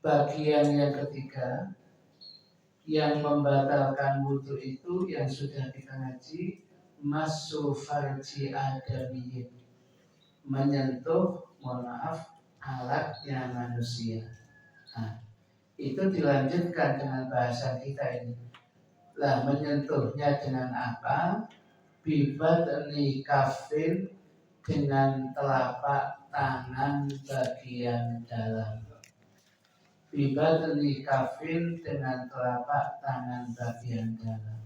bagian yang ketiga yang membatalkan wudu itu yang sudah kita ngaji, massu farji adamiyyin, menyentuh, mohon maaf, alatnya manusia. Nah, itu dilanjutkan dengan bahasa kita ini. Lah, menyentuhnya dengan apa? Bibatni kafin, dengan telapak tangan bagian dalam. Bibatni kafin, dengan telapak tangan bagian dalam.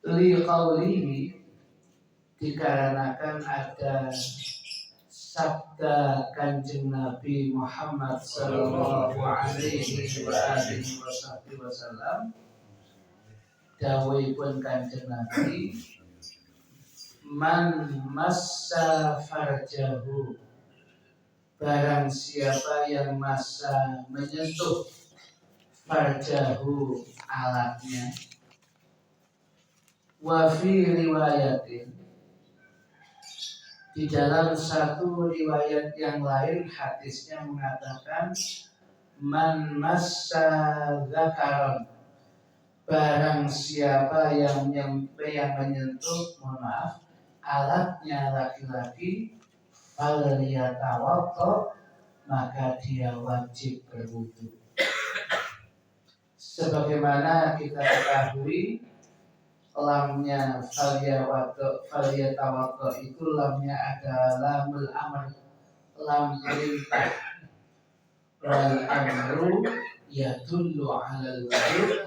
Liqaulihi, dikarenakan ada sabda Kanjeng Nabi Muhammad sallallahu alaihi wasallam, dawuhipun Kanjeng Nabi, man massa farjahu, barang siapa yang massa menyentuh farjahu, alatnya, wa fi riwayatin, di dalam satu riwayat yang lain hadisnya mengatakan man massa dzakaron, barang siapa yang menyentuh, mohon maaf, alatnya laki-laki, falyatawaddo, maka dia wajib berwudu. Sebagaimana kita ketahui, lamnya falyatawaddo itu lamnya adalah lamul amr, lam perintah. Wal amru yadullu 'alal wujub,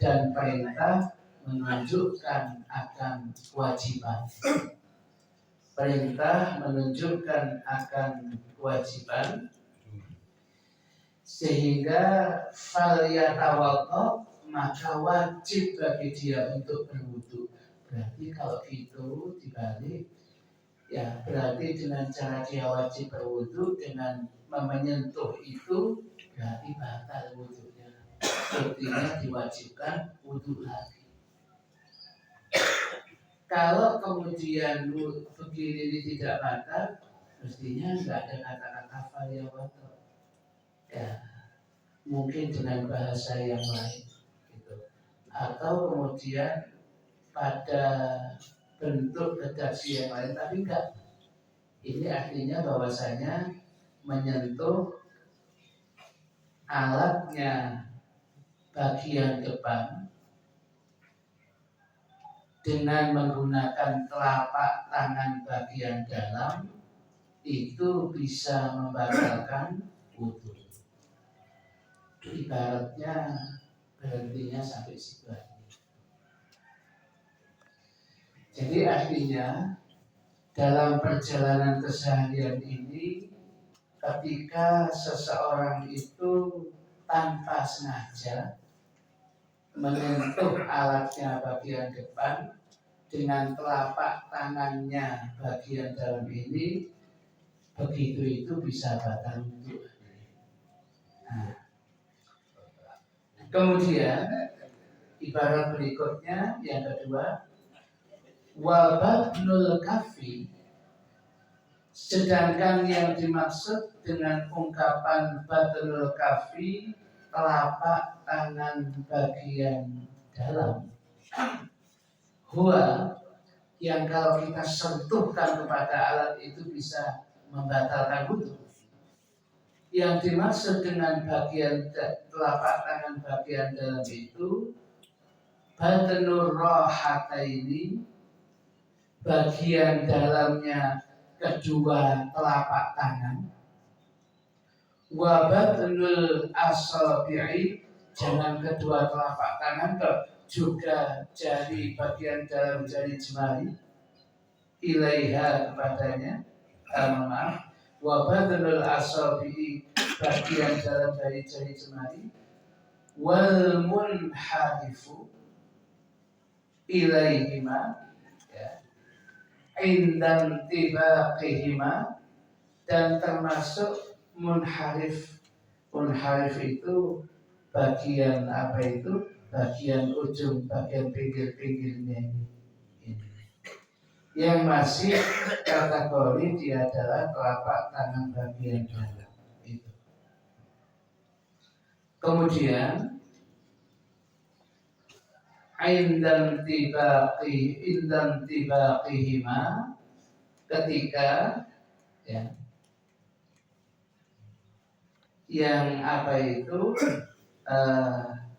dan perintah menunjukkan akan kewajiban. Perintah menunjukkan akan kewajiban, sehingga falyatawaddo, maka wajib bagi dia untuk berwudu. Berarti kalau itu dibalik, ya berarti dengan cara dia wajib berwudu, dengan menyentuh itu berarti batal wudunya. Artinya diwajibkan wudu lagi. Kalau kemudian begini ini tidak batal, mestinya nggak ada kata-kata falyatawaddo. Ya, mungkin dengan bahasa yang lain. Atau kemudian pada bentuk redaksi yang lain, tapi enggak. Ini artinya bahwasanya menyentuh alatnya bagian depan dengan menggunakan telapak tangan bagian dalam itu bisa membatalkan wudu. Ibaratnya berhentinya sampai situ. Jadi artinya dalam perjalanan keseharian ini, ketika seseorang itu tanpa sengaja menyentuh alatnya bagian depan dengan telapak tangannya bagian dalam ini, begitu itu bisa batal wudu. Nah, kemudian ibarat berikutnya yang kedua, wabadnul kafi, sedangkan yang dimaksud dengan ungkapan badnul kafi, telapak tangan bagian dalam, huwa, yang kalau kita sentuhkan kepada alat itu bisa membatalkan wudu. Yang dimaksud dengan bagian telapak tangan bagian dalam itu badnur rahataini, bagian dalamnya kedua telapak tangan, wa badnul asabi'i, jangan kedua telapak tangan, juga jari bagian dalam jari jemari, ilaiha, kepadanya, maaf, wa badnul asabi'i, bagian dalam dari jari jemari, wal munharifu ilaihima, ya, indan tibaqihima, dan termasuk munharif. Munharif itu bagian apa itu? Bagian ujung, bagian pinggir-pinggirnya ini. yang masih kategori dia adalah telapak tangan bagian dalam itu. Kemudian indan tibaqihima, ketika ya, yang apa itu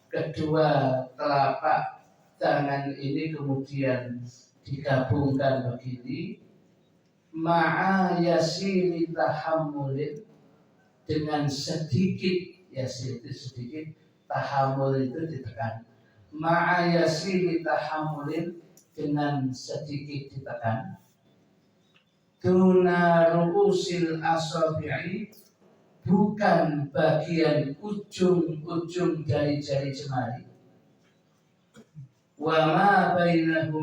kedua telapak tangan ini kemudian digabungkan begini, ma'a yasiri tahammulin, dengan sedikit, yasir itu sedikit, tahammul itu ditekan, ma'a yasiri tahammulin, dengan sedikit ditekan, duna ru'usil asabi'i, bukan bagian ujung-ujung dari jari jemari, wa ma bainaha,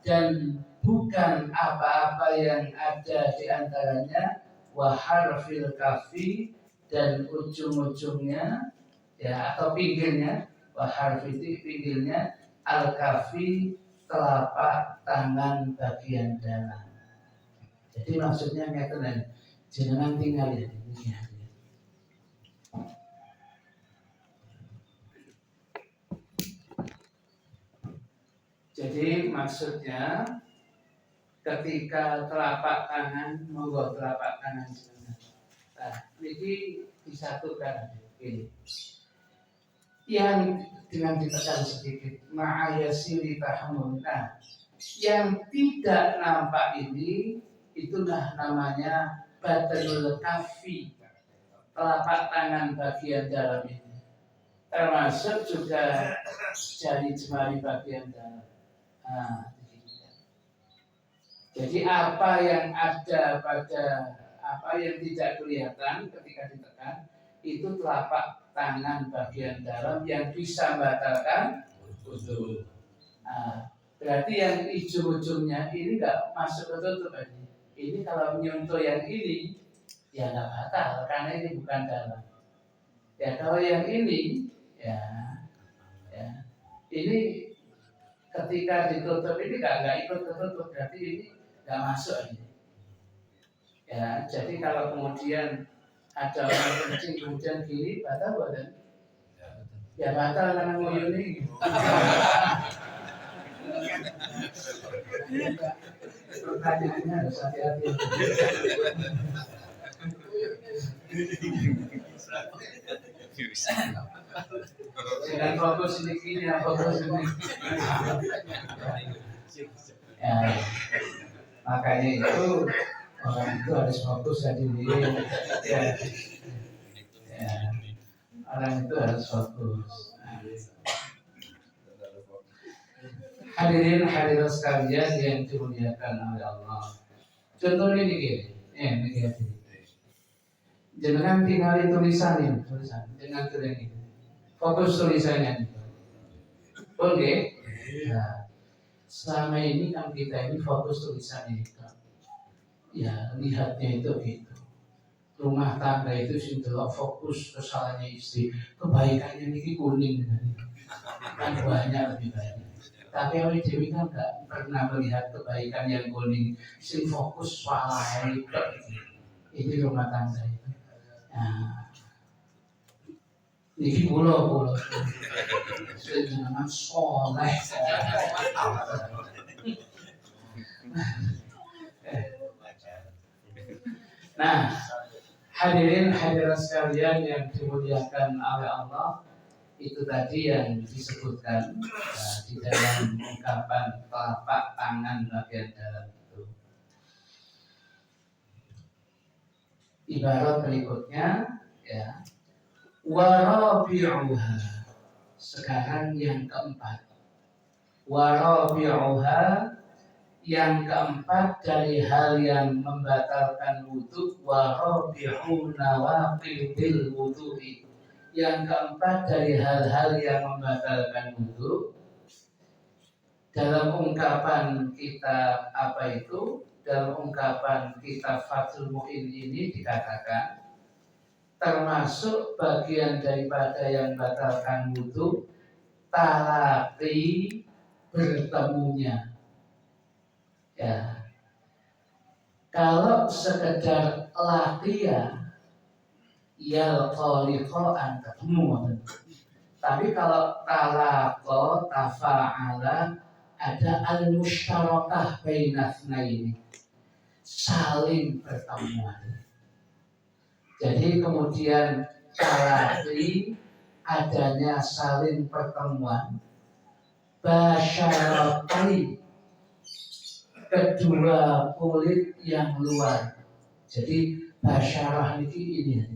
dan bukan apa-apa yang ada di antaranya, wa harfil kafi, dan ujung-ujungnya ya atau pinggirnya, wa harf itu pinggirnya, al kafi, telapak tangan bagian dalam. Jadi maksudnya ngeten, jenengan tinggal ya ini ya. Jadi maksudnya ketika telapak tangan, monggo telapak tangan jenengan. Nah, ini disatukan ini. Yang dengan ditekan sedikit, ma'ayasiri tahammul. Nah, yang tidak nampak ini itulah namanya badalul kafi, telapak tangan bagian dalam ini. Termasuk juga jari jemari bagian dalam. Nah, jadi apa yang ada pada apa yang tidak kelihatan ketika ditekan itu telapak tangan bagian dalam yang bisa membatalkan wudu. Nah, berarti yang ujung-ujungnya ini nggak masuk ke tutup ini. Ini kalau menyentuh yang ini ya nggak batal karena ini bukan dalam. Ya kalau yang ini ya ini ketika ditutup ini nggak ikut tertutup, berarti ini nggak masuk ini. Ya, jadi kalau kemudian ada orang kencing kemudian gini, batal badan? Ya batal karena nguyuni. Pertanyaannya harus hati-hati. Jangan fokus ini kini, fokus ini. Ya, makanya itu orang itu harus fokus sendiri. Ya, orang itu harus fokus. Hadirin hadirat sekalian yang dimuliakan oleh Allah. Contohnya ini gini, ini gini. Jangan tinggal tulisan, dengan tulisan ini. Fokus tulisannya. Oke. Nah, selama ini kan kita ini fokus tulisannya itu. Ya, lihatnya itu gitu. Rumah tangga itu sintelah fokus kesalahannya istri, kebaikannya ini kuning kan banyak lebih banyak. Tapi awal dewi kan nggak pernah melihat kebaikan yang kuning, sing fokus soal itu rumah tangga itu. Nah, ini pulau sejenengan soleh. Nah, hadirin hadirat sekalian yang dimuliakan oleh Allah, itu tadi yang disebutkan di dalam ungkapan telapak tangan bagian dalam itu. Ibarat berikutnya ya, warabi'uha, sekarang yang keempat. Warabi'uha, yang keempat dari hal yang membatalkan wudu, warabi'u nawaqidil wudu'i, yang keempat dari hal-hal yang membatalkan wudu. Dalam ungkapan kita apa itu? Dalam ungkapan kita Fathul Mu'in ini dikatakan termasuk bagian daripada yang membatalkan wudu, talaqi, bertemunya. Ya, kalau sekedar laqiya yalqaliqan ketemu. Tapi kalau talaqa tafa'ala ada al-mushtarakah bainatsnaini, saling pertemuan. Jadi kemudian talaqi adanya saling pertemuan, basyaratai kedua kulit yang luar. Jadi basyarah ini.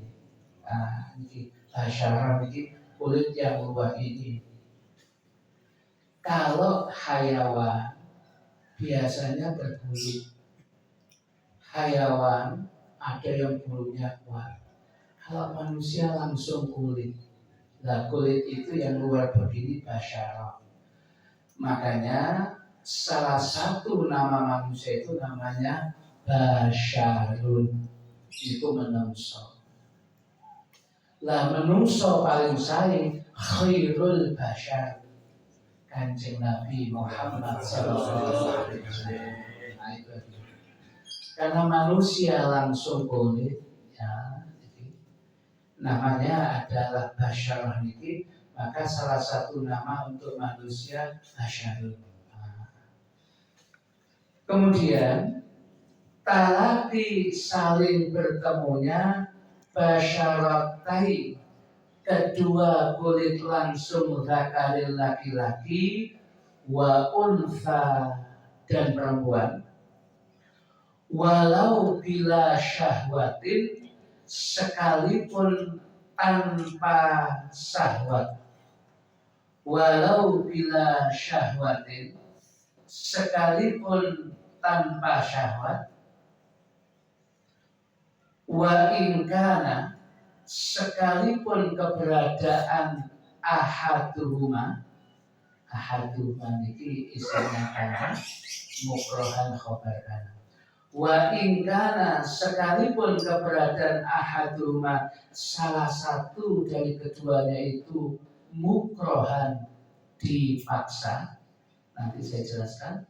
Ini basyarah ini kulit yang luar ini. Kalau hayawan biasanya berkulit. Hayawan ada yang bulunya kuat. Kalau manusia langsung kulit. Nah, kulit itu yang luar begini basyarah. Makanya salah satu nama manusia itu namanya basyarun. Itu menungso. Lah menungso paling saling khairul basyar. Kanjeng Nabi Muhammad sallallahu alaihi wasallam. Karena manusia langsung kulit, ya, jadi namanya adalah basyarah ini, maka salah satu nama untuk manusia basyarun. Kemudian talaqi saling bertemunya basyaratai kedua kulit langsung zakaril laki-laki wa unsa dan perempuan, walau bila syahwatin sekalipun tanpa syahwat, walau bila syahwatin sekalipun tanpa syahwat, wa ingkana sekalipun keberadaan ahaduhuma ini isinya kana mukrohan khobar kana. Wa ingkana sekalipun keberadaan ahaduhuma salah satu dari keduanya itu mukrohan dipaksa, nanti saya jelaskan.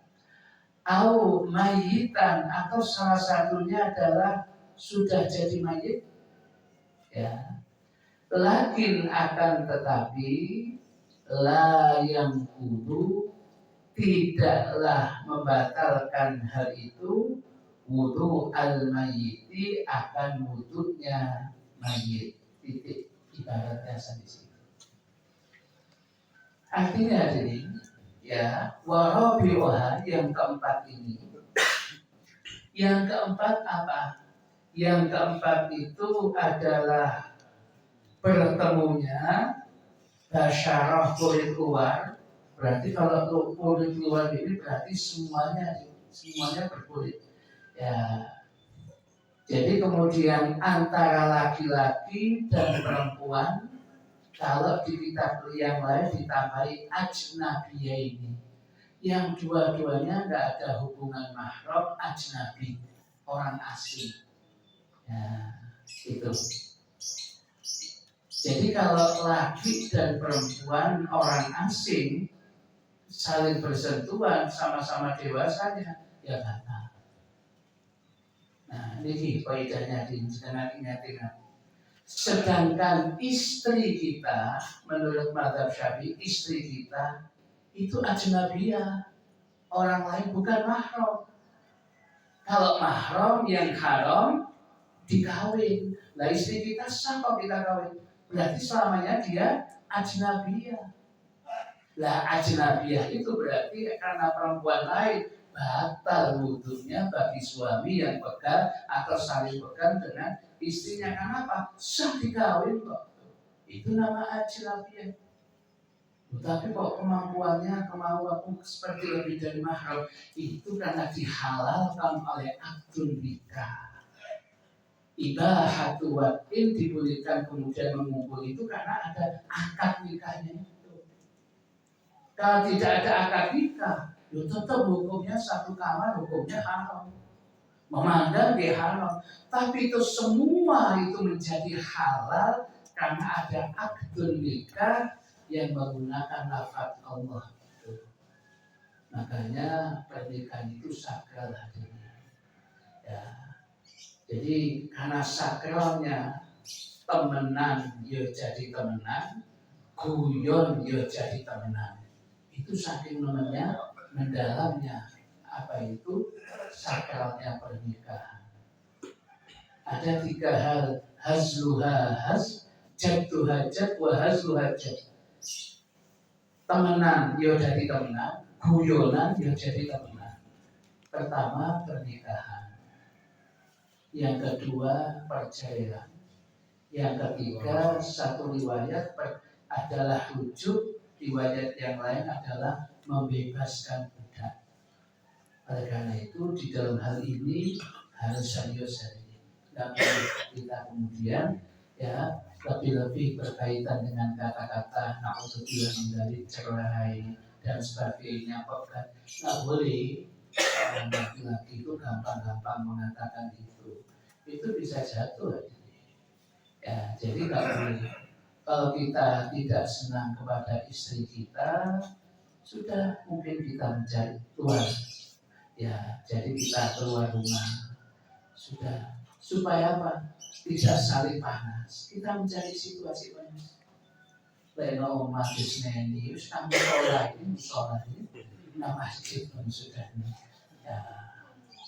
Au mayitan atau salah satunya adalah sudah jadi mayit, ya. Lakin akan tetapi la yang kudu tidaklah membatalkan hal itu wudu al-mayyiti akan wudunya mayit. Titik ibaratnya di sini. Artinya jadi ya warabi'uha yang keempat ini. Yang keempat apa? Yang keempat itu adalah bertemunya basyarah kulit luar. Berarti kalau kulit luar ini berarti semuanya berkulit. Ya. Jadi kemudian antara laki-laki dan perempuan, kalau di kitab yang lain ditambahi ajnabiyaini, yang dua-duanya nggak ada hubungan mahram, ajnabi, orang asing. Ya, itu. Jadi kalau laki dan perempuan orang asing saling bersentuhan sama-sama dewasanya, ya batal. Nah, ini faedahnya jangan ingat-ingat. Sedangkan istri kita, menurut mazhab Syafi'i, istri kita itu ajnabiyah, orang lain bukan mahram. Kalau mahram yang haram dikawin, lah istri kita sah kok kita kawin. Berarti selamanya dia ajnabiyah. Lah ajnabiyah itu berarti karena perempuan lain batal wudunya bagi suami yang pegang atau saling pegang dengan istrinya. Kenapa? Sah dikawin kok. Itu nama ajnabiyah. Tapi kok kemampuannya seperti lebih dari mahram, itu karena dihalalkan oleh akdun nikah. Ibahatu watin dibolehkan kemudian mengumpul itu karena ada akad nikahnya itu. Kalau tidak ada akad nikah, ya tetap hukumnya satu kamar, hukumnya haram. Memandang dia haram. Tapi itu semua itu menjadi halal karena ada akdun nikah yang menggunakan lafaz Allah. Makanya pernikahan itu sakral hadirin. Ya. Jadi karena sakralnya temenan ya jadi temenan, guyon ya jadi temenan. Itu saking namanya mendalamnya apa itu sakralnya pernikahan. Ada 3 hal, hazluha haz, jadduha jad, wa hazluha jad. Temenan ya jadi temenan, guyonan ya jadi temenan. Pertama pernikahan, yang kedua perceraian, yang ketiga satu riwayat adalah rujuk, riwayat yang lain adalah membebaskan budak. Oleh karena itu di dalam hal ini harus serius hari. Tidak boleh kita kemudian ya lebih-lebih berkaitan dengan kata-kata naudzubillah dari cerai dan sebagainya. Nggak boleh orang laki-laki itu gampang-gampang mengatakan itu bisa jatuh. Ya, jadi kalau kita tidak senang kepada istri kita, sudah mungkin kita mencari keluar. Ya, jadi kita keluar rumah. Sudah, supaya apa? Tidak saling panas. Kita mencari situasi panas. Leno majlis neni, kamu sholat ini, nah masjid pun sudah. Ya,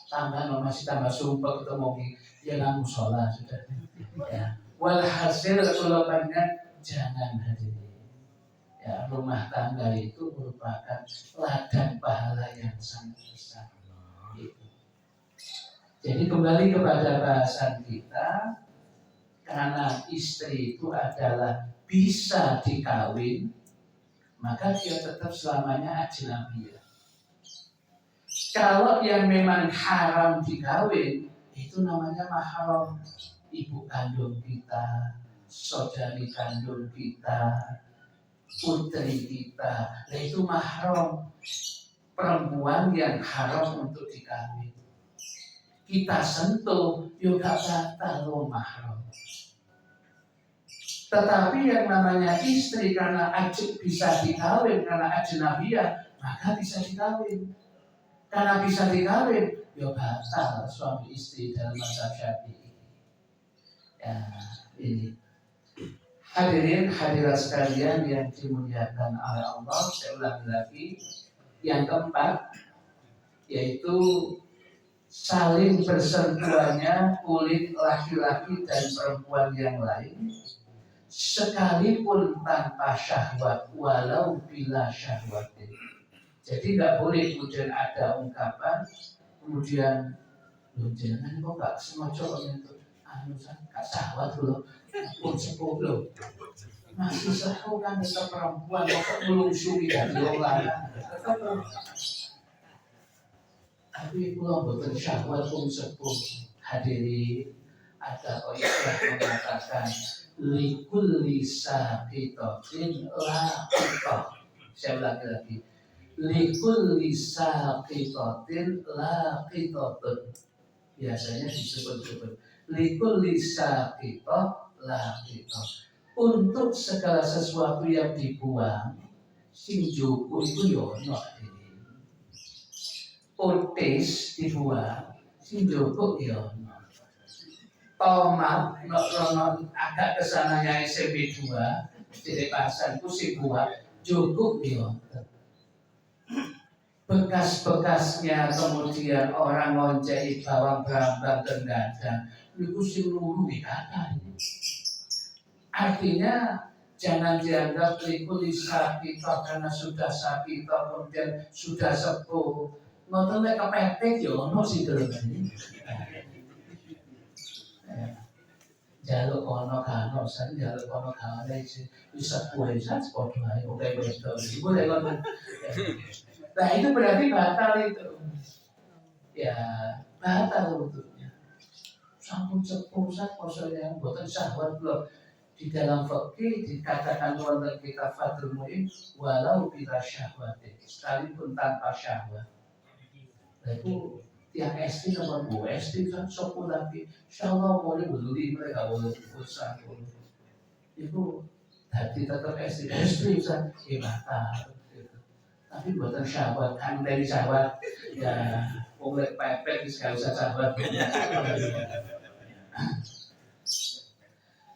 tambah masih tambah sumpah ketemu ya kamu sholat sudah. Ya, walhasil kalau banyak jangan hadirin. Ya, rumah tangga itu merupakan ladang pahala yang sangat besar. Jadi kembali kepada bahasan kita, karena istri itu adalah bisa dikawin, maka dia tetap selamanya ajnabiyah. Kalau yang memang haram dikawin, itu namanya mahram. Ibu kandung kita, saudari kandung kita, putri kita, nah itu mahram. Perempuan yang haram untuk dikawin. Kita sentuh, juga batal mahram. Tetapi yang namanya istri karena bisa dikawin, karena ajnabiyah, maka bisa dikawin. Karena bisa dikawin, ya batal suami istri dalam mazhab Syafi'i. Ya, ini. Hadirin hadirat sekalian yang dimuliakan oleh Allah, saya ulangi lagi. Yang keempat, yaitu saling bersentuhannya kulit laki-laki dan perempuan yang lain, sekalipun tanpa syahwat, walau bila syahwatin. Jadi nggak boleh kemudian ada ungkapan, kemudian jangan kok nggak semua cowok itu nggak syahwat loh, pun sepuh loh, masih sepuh kan tetap perempuan, kok melungsuri dari orang. Tapi pulau betul syahwat pun sepuh. Hadirin, ada yang mengatakan likulli saqitatin laqitah. Saya ulangi lagi. Likulli saqitatin laqitatun. Biasanya disebut-sebut likulli saqitah laqitah. Untuk segala sesuatu yang dibuang, sing jogo itu yo ono. Otis dibuang, sing jogo yo ono. Tomat, agak kesananya SMP 2, jadi pasanku si buah, cukup ya. Bekas-bekasnya kemudian orang ngoncei bawang berambang dan gadang, itu si lulu dikata. Artinya jangan dianggap likulisa kita karena sudah sakit kemudian sudah sepuh. Ngoten nek kepepet ya ono sing deleng. Jaluk ono kano, san jaluk ono kano bisa kue san sepodo ae oke betul. Boleh kan? Nah itu berarti batal itu. Ya batal untuknya. Sampun sepuh san posonya boten syahwat lho. Di dalam fikih dikatakan wonten kitab Fathul Mu'in walau bila syahwat, sekalipun tanpa syahwat. Nah itu yang SD nomor 2 SD kan sopo lagi insyaallah boleh beli mereka boleh usaha itu hati tetap SD kan batal gitu. Tapi buatan syahwat, kan dari syahwat ya mulai pepet gak usah syahwat.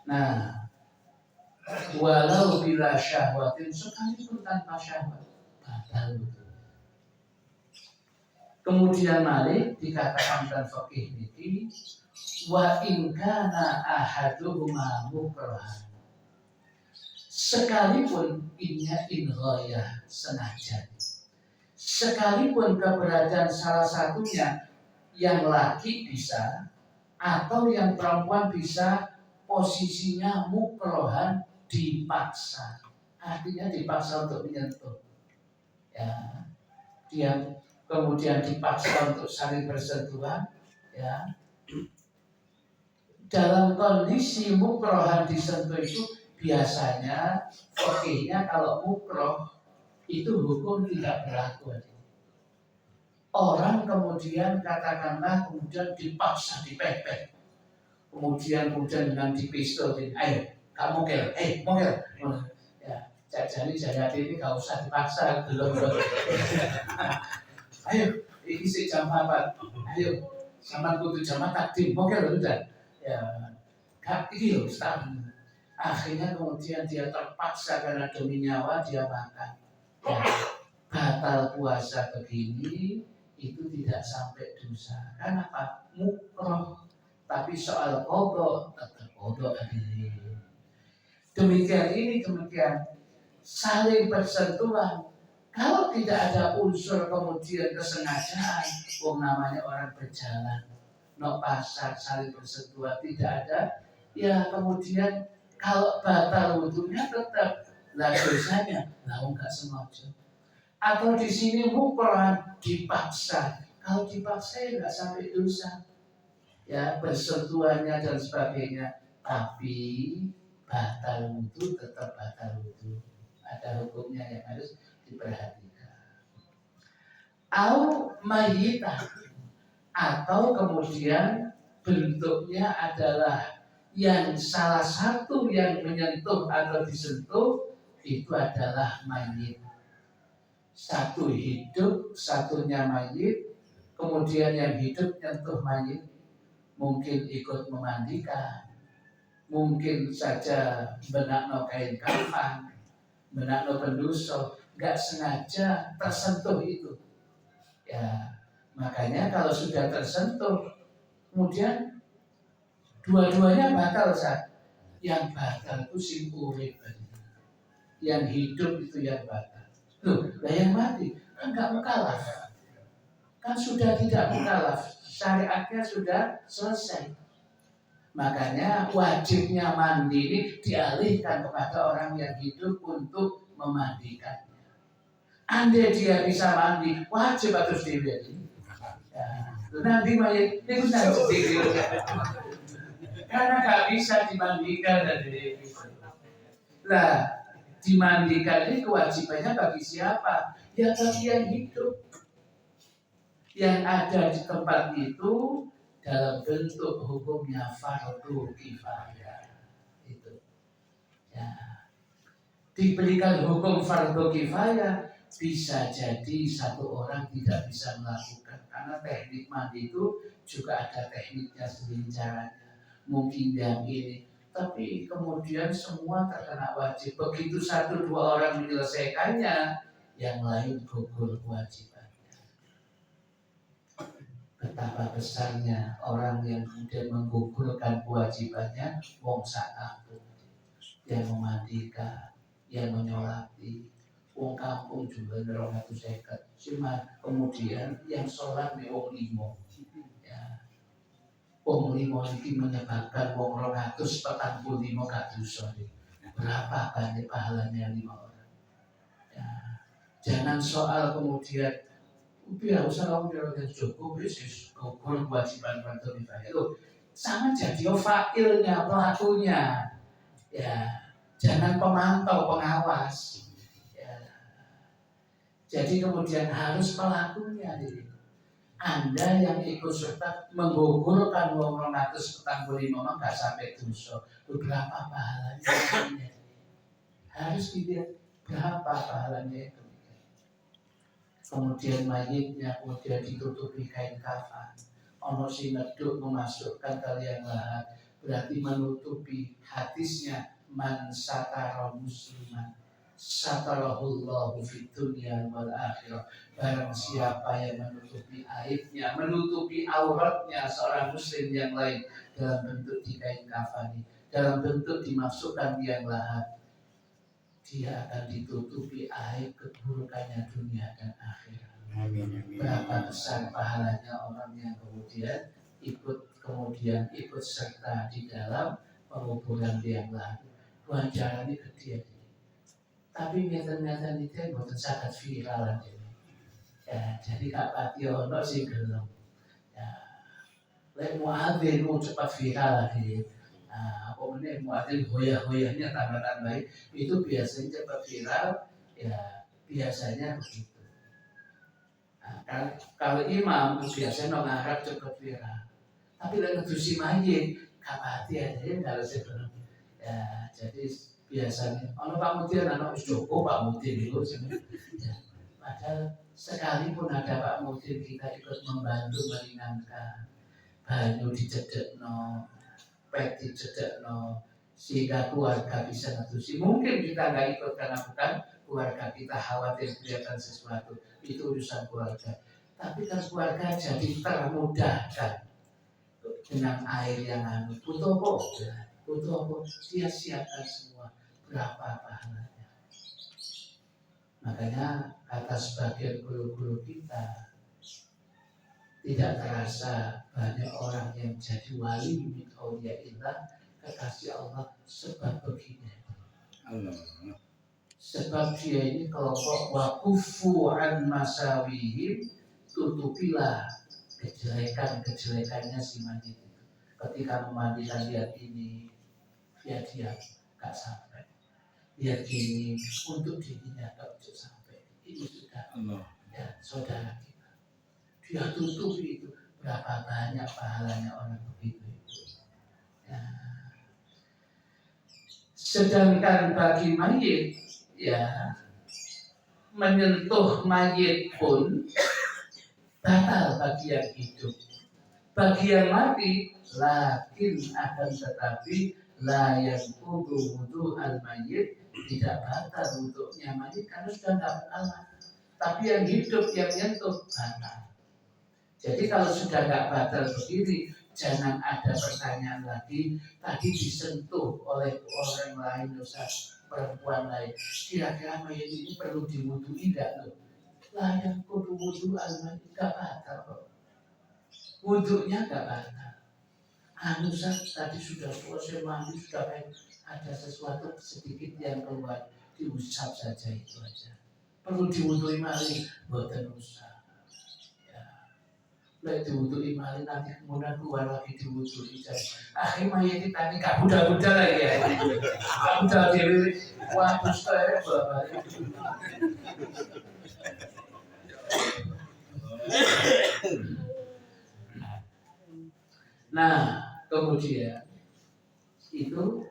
Nah, walau bila syahwatin sekalipun tanpa syahwat batal betul. Kemudian Malik dikatakan dan fakih ini wa in kana ahaduhuma mukrahan. Sekalipun innya inghayah sengaja. Sekalipun keberadaan salah satunya yang laki bisa atau yang perempuan bisa posisinya mukrohan dipaksa. Artinya dipaksa untuk menyentuh. Ya, dia kemudian dipaksa untuk saling bersentuhan. Ya, dalam kondisi mukrohan disentuh itu biasanya fakihnya kalau mukroh itu hukum tidak berlaku. Orang kemudian katakanlah kemudian dipaksa dipepet, kemudian dengan dipistol, ayo kamu kel, mokel, ya jadi ini gak usah dipaksa, belum. Ayo, ini si jam 4, ayo sama kudu jam takdim, mokel udah, ya gak ini loh, akhirnya kemudian dia terpaksa karena demi nyawa dia makan. Ya, batal puasa begini itu tidak sampai dosa. Kenapa? Mukroh. Tapi soal kodok tetap kodok. Demikian saling bersentuhan. Kalau tidak ada unsur kemudian kesengajaan, namanya orang berjalan, no pasar saling bersentuhan tidak ada, ya kemudian kalau batal wudunya tetap lah dosanya, lah enggak sengaja. Atau di sini mukrohan dipaksa. Kalau dipaksa ya nggak sampai dosa, ya bersentuhannya dan sebagainya. Tapi batal wudu tetap batal wudu. Ada hukumnya yang harus diperhatikan. Au mayitah, atau kemudian bentuknya adalah yang salah satu yang menyentuh atau disentuh itu adalah mayit. Satu hidup, satunya mayit, kemudian yang hidup nyentuh mayit, mungkin ikut memandikan, mungkin saja benakno kain kafan, benakno pendoso, nggak sengaja tersentuh itu. Ya, makanya kalau sudah tersentuh, kemudian dua-duanya batal saat. Yang batal itu sing urip, yang hidup itu yang batal. Loh, lah yang mati kan nggak mukallaf, kan sudah tidak mukallaf, syariatnya sudah selesai. Makanya wajibnya mandi ini dialihkan kepada orang yang hidup untuk memandikannya. Andai dia bisa mandi, wajib harus diwedi. Ya, nanti mayat ini bisa sedikit, karena nggak bisa dimandikan dari itu. Lah, dimandikan ini kewajibannya bagi siapa? Ya bagi yang hidup, yang ada di tempat itu dalam bentuk hukumnya fardu kifayah. Itu, ya. Diberikan hukum fardu kifayah, bisa jadi satu orang tidak bisa melakukan karena teknik mandi itu juga ada tekniknya sendiri caranya. Mungkin yang ini, tapi kemudian semua terkena wajib. Begitu satu dua orang menyelesaikannya, yang lain gugur kewajibannya. Betapa besarnya orang yang kemudian menggugurkan kewajibannya, wong sak kampung, yang memandikan, yang menyolati, wong kampung juga 250. Cuma kemudian yang sholat di wong limo. Wong limo ini menyebabkan wong 245 gak dosa. Berapa banyak pahalanya 5 orang. Ya. Jangan soal kemudian biar usah kamu bilang cukup Yesus gugur kewajiban fardu kifayah itu sama jadi fa'ilnya, pelakunya. Ya, jangan pemantau, pengawas. Ya. Jadi kemudian harus pelakunya. Anda yang ikut serta menggugurkan wong 245 gak sampai dosa. Berapa pahalanya? Harus dilihat berapa pahalanya itu. kemudian mayitnya kemudian ditutupi kain kafan. Ono sing ngeduk memasukkan ke liang lahat, berarti menutupi hadisnya man satara musliman satarahullahu fid dunya wal akhirah. Barang siapa yang menutupi aibnya, menutupi auratnya seorang muslim yang lain dalam bentuk dikain kafani, dalam bentuk dimasukkan liang lahat, dia akan ditutupi aib keburukannya dunia dan akhirat. Berapa besar pahalanya orang yang kemudian ikut serta di dalam penguburan liang lahat. Ganjarannya gede. Tapi ngeten-ngeten itu bukan sangat viral ini. Ya, jadi Kak Pati ono sing gelem. Ya, lek muadzin mau cepat viral lagi. Nah, pokoknya muadzin hoya-hoyanya tambah-tambah itu biasanya cepat viral. Ya, biasanya begitu. Nah, kalau imam biasanya ngarap cepat viral. Tapi lek ngedusi mayit, Kak Pati aja enggak sebelum. Ya, jadi biasanya kalau Pak Mudir anak Joko Pak Mudir itu ya, padahal sekalipun ada Pak Mudir kita ikut membantu meringankan banyu dicedekno, pet dicedekno sehingga keluarga bisa ngadusi. Mungkin kita nggak ikut karena bukan keluarga kita, khawatir kelihatan sesuatu, itu urusan keluarga. Tapi kan keluarga jadi termudahkan dengan air yang hangat. Butuh apa? Dia siapkan semua. Berapa pahalanya? Makanya kata sebagian guru-guru kita, tidak terasa banyak orang yang jadi wali min auliyaillah, kekasih Allah, sebab begini. Sebab dia ini kelompok wakufu an masawihim, tutupilah kejelekannya si mayit. Ketika memandikan lihat ini, dia gak sampai. Lihat gini, untuk dirinya gak sampai. Ini sudah ya saudara kita. Dia tutupi itu. Berapa banyak pahalanya orang begitu itu. Ya. Sedangkan bagi mayit, ya menyentuh mayit pun batal bagi yang hidup. Bagi yang mati, lakin akan tetapi la yang wudu al mayit, tidak batal untuknya mayit karena sudah tidak berkalah. Tapi yang hidup yang nyentuh batal. Jadi kalau sudah tidak batal berdiri, jangan ada pertanyaan lagi. Tadi disentuh oleh orang lain, Ustaz, perempuan lain. Kira-kira mayit ini perlu diwudui tidak loh? Lah yang kudu wudu al mayit tidak batal. Wuduknya gak batal. Tadi sudah selesai mandi, sudah ada sesuatu sedikit yang keluar, diusap saja itu aja. Perlu diwudui malih, buatan usap. Ya. Lek diwudui malih nanti kemudian keluar lagi diwudui. Akhirnya mayat tadi gak buda-buda lagi ya. Buda diri, wah saya bapak. Nah, kemudian itu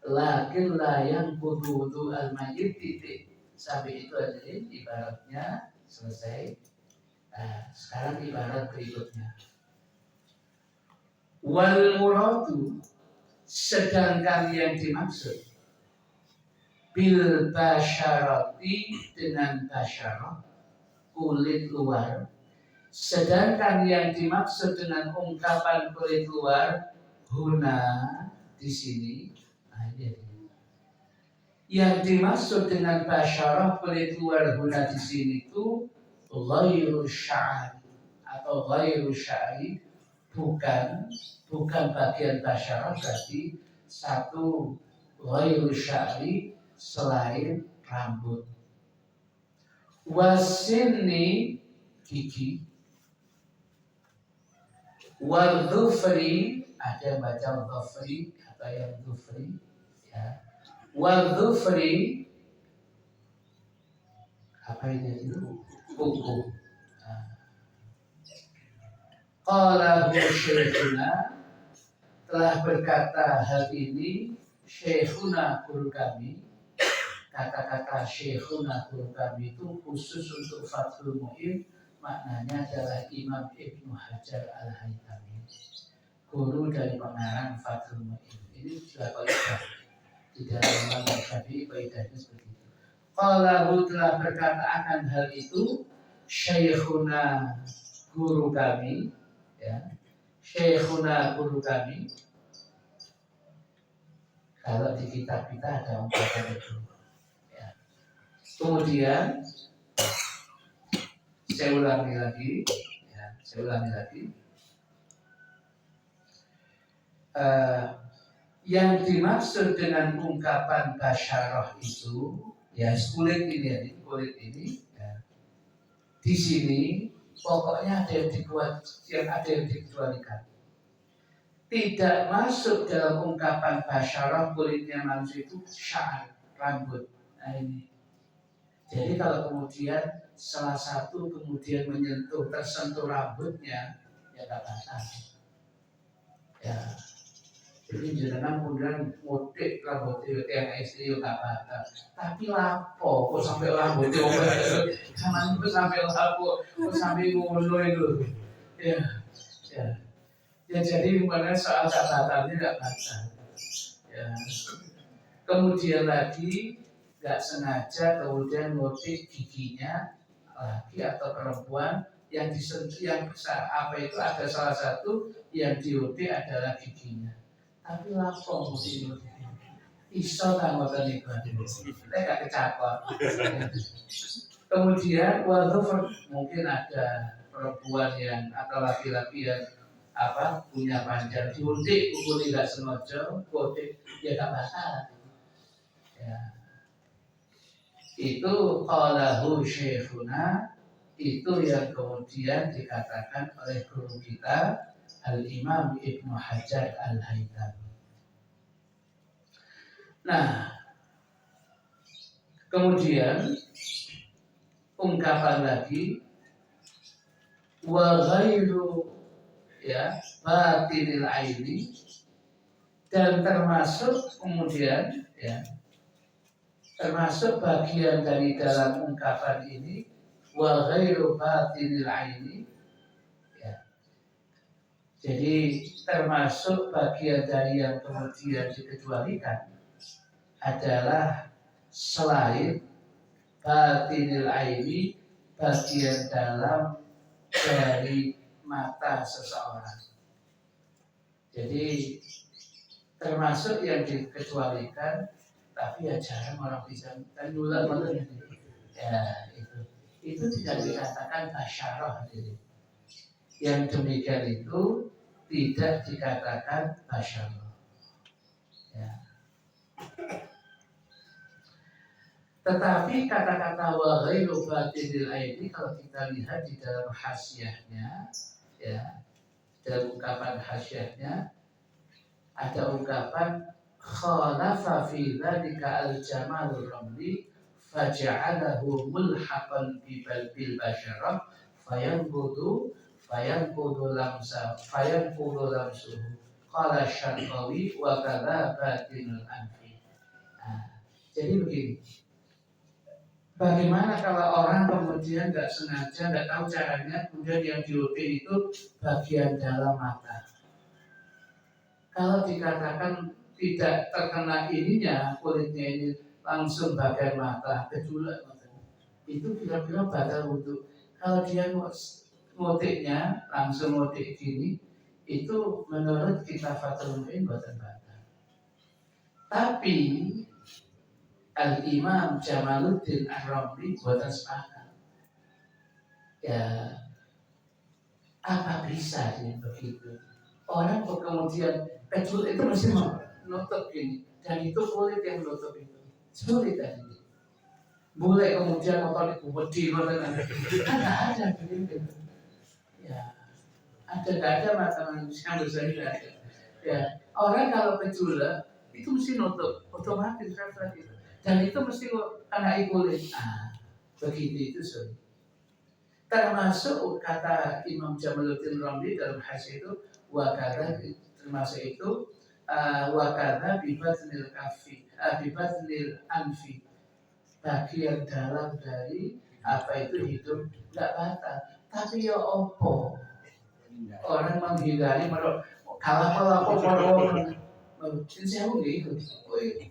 lakin layang wudu al mayit titik sampai itu aja ibaratnya selesai. Nah, sekarang ibarat berikutnya. Wal muradu, sedangkan yang dimaksud bil basyarati dengan basyarah kulit luar. Sedangkan yang dimaksud dengan ungkapan kulit luar huna di sini, nah ini. Yang dimaksud dengan basyarah kulit luar huna di sini itu ghairu sya'ri atau ghairu sya'ri, bukan bagian basyarah, berarti satu ghairu sya'ri selain rambut. Wasinni gigi. Wal-dhufri, ada yang baca dhufri atau yang dhufri ya. Wal-dhufri, apa ini itu? Kuku. Qala syekhuna, telah berkata hal ini syekhuna guru kami kata-kata Syekhuna guru kami itu khusus untuk Fathul Mu'in, maknanya adalah Imam Ibnu Hajar Al-Haytami, guru dari pengarang Fathul Mu'in. Ini sudah kaidah di dalam Imam Syafi'i, kaidahnya seperti itu. Qalahu telah berkata akan hal itu Syekhuna guru kami, ya, Syekhuna guru kami. Kalau di kitab kita ada ungkapan itu. Ya. Kemudian saya ulangi lagi. Yang dimaksud dengan ungkapan basyarah itu, ya kulit ini, ya. Di sini pokoknya ada yang dikecualikan. Tidak masuk dalam ungkapan basyarah kulitnya manusia itu sya'ar, rambut. Nah ini. Jadi kalau kemudian salah satu kemudian tersentuh rambutnya, ya tak batal. Ya. Jadi jangan kemudian motif rambut itu yang istri tak batal. Tapi lapo, kok sampai rambutnya jangan itu sampai lapo, kok sampai ngono itu. Ya. Ya jadi mana soal catatannya tidak batal. Ya. Kemudian lagi nggak sengaja kemudian motif giginya laki atau perempuan yang disentuh yang besar apa itu ada salah satu yang diutik adalah giginya. Tapi langsung motif iso tanggotan itu kita nggak kecakon. Kemudian walaupun mungkin ada perempuan yang atau laki-laki yang punya panjang diuntik ukur tidak sengaja diuntik ya tak masalah ya. Itu qalahu syekhuna, itu yang kemudian dikatakan oleh guru kita Al-Imam Ibnu Hajar Al-Haytami. Nah kemudian ungkapan lagi wa ghairu ya batinil aini, dan termasuk kemudian ya termasuk bagian dari dalam ungkapan ini wa ghairu batinil aini ya. Jadi termasuk bagian dari yang kemudian dikecualikan adalah selain batinil aini, bagian dalam dari mata seseorang. Jadi termasuk yang dikecualikan, tapi ya jarang orang bisa tendulan ya itu tidak dikatakan basyarah. Yang demikian itu tidak dikatakan basyarah. Ya. Tetapi kata-kata wa ghairu batinil aini kalau kita lihat di dalam hasyiahnya, ya, dalam ungkapan hasyiahnya ada ungkapan khalafa fi dzalika al-jamalur ramli faja'alahu mulhaqan bil basyarah fayanqudu lamsuhu qala Syarqawi wa kadza batinul anfi. Jadi begini, bagaimana kalau orang kemudian nggak sengaja, nggak tahu caranya, kemudian yang diutik itu bagian dalam mata. Kalau dikatakan tidak terkena ininya, kulitnya ini langsung bagian mata, kedua itu kira-kira batal wudhu. Kalau dia motiknya langsung motik gini, itu menurut kita Fathul Mu'in batal. Tapi Al-Imam Jamaluddin Ar-Ramli buatan sepakat. Ya, apa bisa dia begitu? Orang kemudian kecil itu mesti menutup ini, dan itu kulit yang menutup itu. Sulit tadi. Boleh kemudian motor dikubedi, kan ada begitu. Ya, ada mata manusia besar tidak ada. Ya, orang kalau kecil itu mesti nutup, otomatis refleks itu. Dan itu mesti kena kulit. Begitu itu sulit. Termasuk kata Imam Jamaluddin Ramli dalam hadis itu wakada, termasuk itu wakada bibatnil kafi, bibatnil anfi, bagian dalam dari apa itu hidup nggak batal. Tapi ya opo orang menghindari kalau mungkin saya gitu,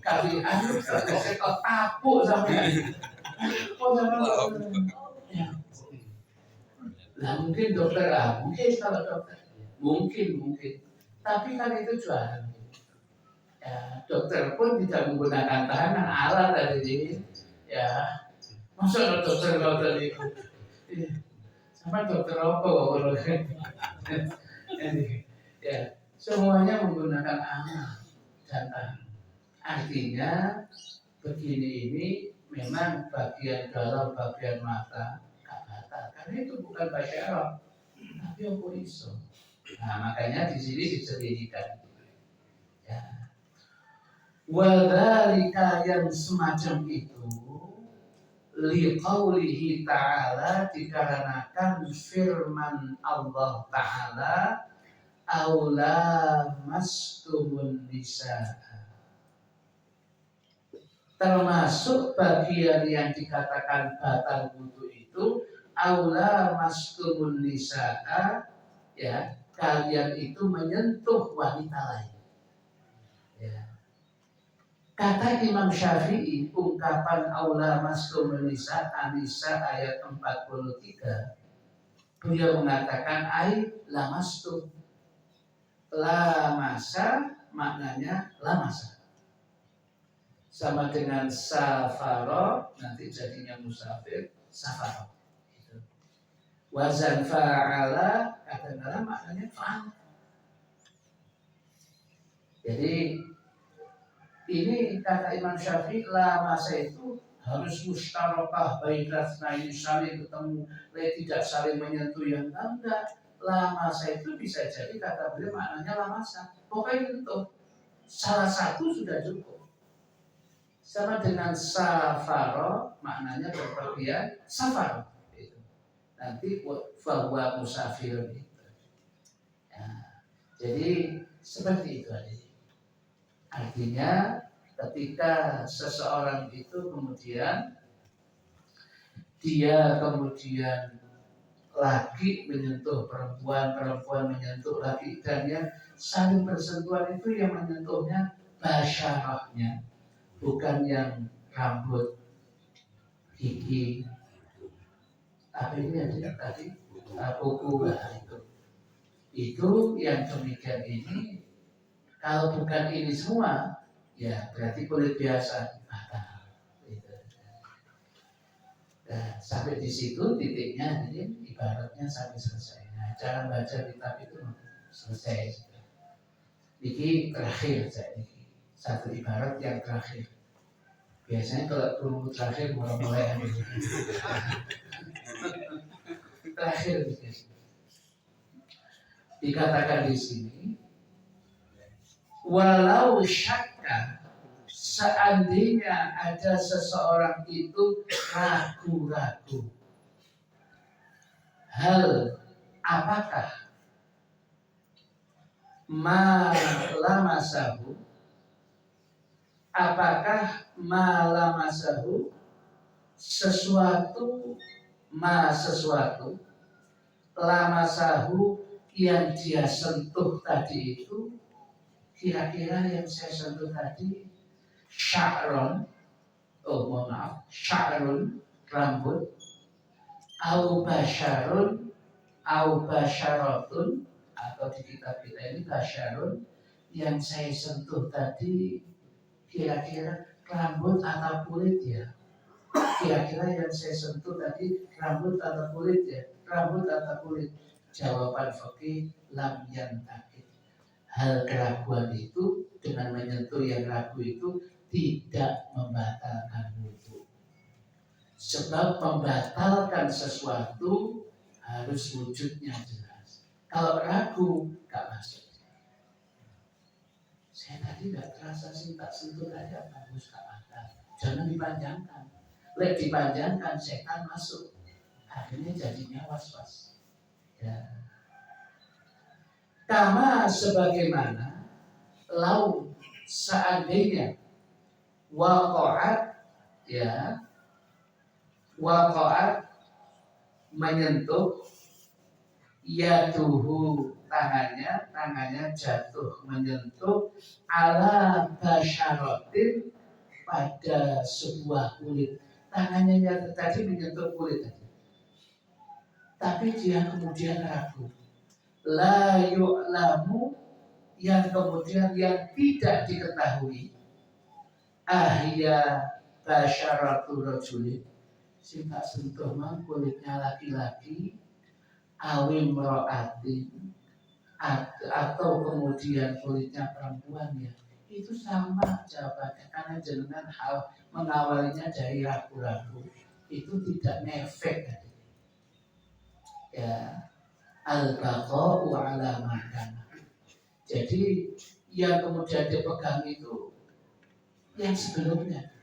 kali anu saya kok tapuk sama ya. Nah mungkin dokter mungkin kalau dokter mungkin tapi kan itu jualan ya, dokter pun tidak menggunakan tahanan alat tadi ya masa dokter itu sama dokter apa kalau ya semuanya menggunakan alat dan artinya begini ini memang bagian dalam bagian mata gak batal karena itu bukan bahasa Arab tapi apa iso. Nah makanya di sini disebutkan ya wadzalika yang semacam itu liqaulihi ta'ala dikarenakan firman Allah Ta'ala aula mastumun nisa termasuk bagian yang dikatakan batal wudu itu aula mastumun nisa ya kalian itu menyentuh wanita lain ya. Kata Imam Syafi'i ungkapan aula mastumun nisa An-Nisa ayat 43 beliau mengatakan ai lamastum lamasa maknanya lamasa sama dengan safaro nanti jadinya musafir safaro gitu. Wazan fa'ala kadang-kadang maknanya fa'al. Jadi ini kata Imam Syafi'i lamasa itu harus mustarokah baiklah ini saling ketemu tidak saling menyentuh yang enggak. Lamasa itu bisa jadi kata beliau maknanya lamasa pokoknya itu salah satu sudah cukup. Sama dengan safaro maknanya berpergian safar itu. Nanti bahwa musafir itu ya, jadi seperti itu aja. Artinya ketika seseorang itu kemudian dia kemudian lagi menyentuh perempuan menyentuh lagi dan yang saling bersentuhan itu yang menyentuhnya basyarahnya bukan yang rambut, gigi, apa ini aja tadi, kuku itu yang demikian ini. Kalau bukan ini semua, ya berarti kulit biasa. Nah, sampai di situ titiknya, ini ibaratnya sampai selesai. Nah, cara baca kitab itu selesai. Ini terakhir saya ini. Satu ibarat yang terakhir. Biasanya kalau guru terakhir mulai terakhir dikatakan di sini walau syakka seandainya ada seseorang itu ragu-ragu hal apakah malamasahu apakah malamasahu sesuatu lamasahu yang dia sentuh tadi itu kira-kira yang saya sentuh tadi sya'ron sya'run rambut au basyarun au basyaratun atau di kitab kita ini basyarun yang saya sentuh tadi kira-kira rambut atau kulit ya kira-kira yang saya sentuh tadi rambut atau kulit ya rambut atau kulit jawaban fikih lam yantakid hal keraguan itu dengan menyentuh yang ragu itu tidak membatalkan wudu sebab membatalkan sesuatu harus wujudnya jelas kalau ragu gak masuk saya tadi gak terasa sih tak sentuh aja bagus gak ada jangan dipanjangkan lek dipanjangkan setan masuk akhirnya jadinya was-was ya. Kama sebagaimana lau seandainya waqa'at ya waqa'at menyentuh, yaduhu tangannya jatuh menyentuh ala basyaratin pada sebuah kulit. Tangannya yang tadi menyentuh kulit tadi. Tapi dia kemudian ragu. La yu'lamu yang kemudian yang tidak diketahui. Ahya basyaratu rajulin. Sing tak sentuh mang kulitnya laki-laki awim ro'atin atau kemudian kulitnya perempuan ya. Itu sama jawabannya karena jenengan hal mengawalinya dari ragu-ragu itu tidak ngefek ya al-baqa'u ala makana. Jadi yang kemudian dipegang itu yang sebelumnya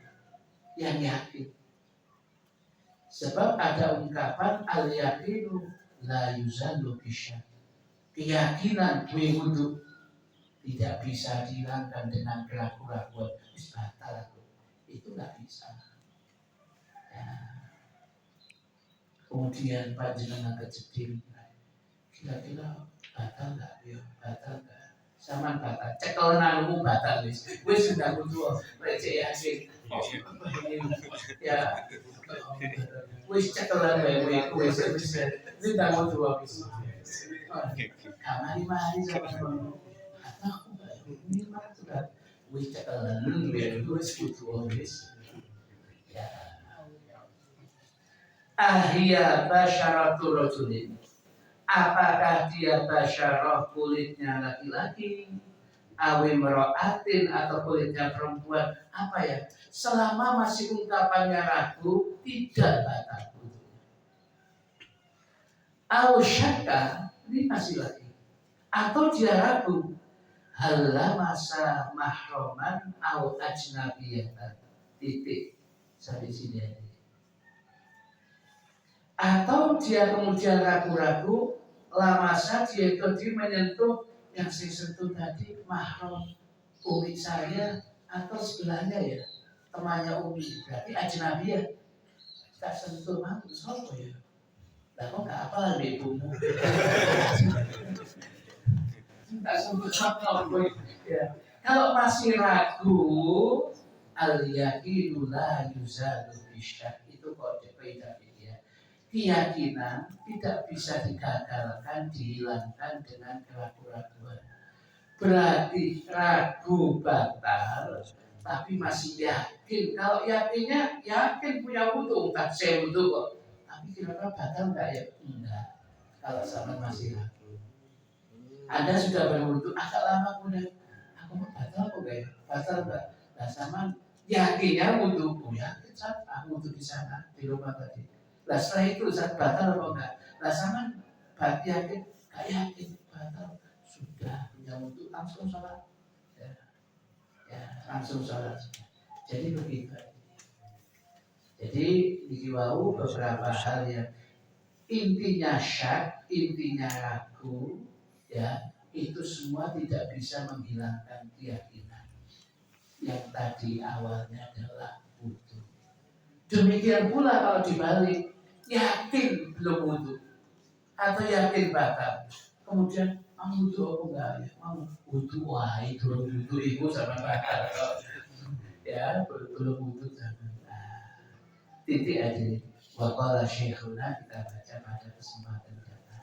yang yakin. Sebab ada ungkapan al-yaqinu la yuzallu bisyak. Keyakinan wudhu tidak bisa dihilangkan dengan keraguan-keraguan. Batal itu nggak bisa. Ya. Kemudian panjenengan kecil, kira-kira batal nggak? Ya batal nggak? Sama batal. Cekelan umum batal wis sudah butuh receh asik. Ya. Wis cekelan wis sudah butuh wis. Kamari mari sama aku ini mah sudah wis cekelan wis butuh wis. Ya. Ahya basyaratu rajulin. Apakah dia basyarah kulitnya laki-laki, awi mero'atin atau kulitnya perempuan? Apa ya? Selama masih ungkapannya ragu, tidak batal. Au syakka, ini masih lagi. Atau dia ragu, halla masa mahroman au ajnabiyatan. Titik sampai sini. Atau dia kemudian ragu-ragu, lamasa dia tadi menyentuh yang saya sentuh tadi mahram umi saya atau sebelahnya ya temannya umi berarti ajnabi ya tak sentuh mah siapa ya lah kok nggak apa lah ibumu tak sentuh siapa ya kalau masih ragu al yaqinu la yuzadu bisyak itu kode kaidah. Keyakinan tidak bisa digagalkan, dihilangkan dengan keraguan-keraguan. Berarti ragu batal, tapi masih yakin. Kalau yakinnya, yakin punya wudhu, tak saya wudhu kok. Tapi kira-kira batal enggak ya? Enggak. Kalau sama masih ragu. Anda sudah berwudhu, agak lama kemudian, aku mau batal kok enggak ya? Batal enggak? Nah sama yakinnya wudhu, yakin saat aku wudhu di sana, di rumah tadi. Nah setelah itu saat batal apa enggak? Nah sama yakin, gak yakin batal sudah punya wudhu langsung sholat, ya langsung sholat. Jadi begitu. Jadi diwau beberapa hal yang intinya syak, intinya ragu, ya itu semua tidak bisa menghilangkan keyakinan. Yang tadi awalnya adalah wudhu. Demikian pula kalau dibalik. Yakin belum wudhu atau yakin batal kemudian mau wudhu apa enggak ya mau wudhu wah itu wudhu itu sama batal ya belum wudhu sama titik aja nih waqala syekhuna kita baca pada kesempatan kita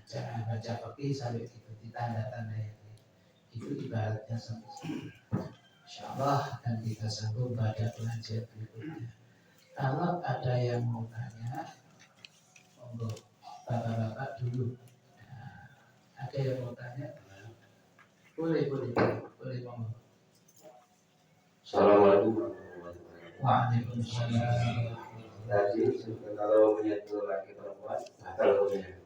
jangan baca pakai sampai itu ditanda-tanda ya itu ibaratnya sampai insyaallah akan kita sambung pada pengajian berikutnya. Kalau ada yang mau tanya, monggo bapak-bapak dulu. Nah, ada yang mau tanya? Boleh monggo. Assalamualaikum. Waalaikumsalam. Jadi kalau menyentuh laki perempuan, batal hukumnya.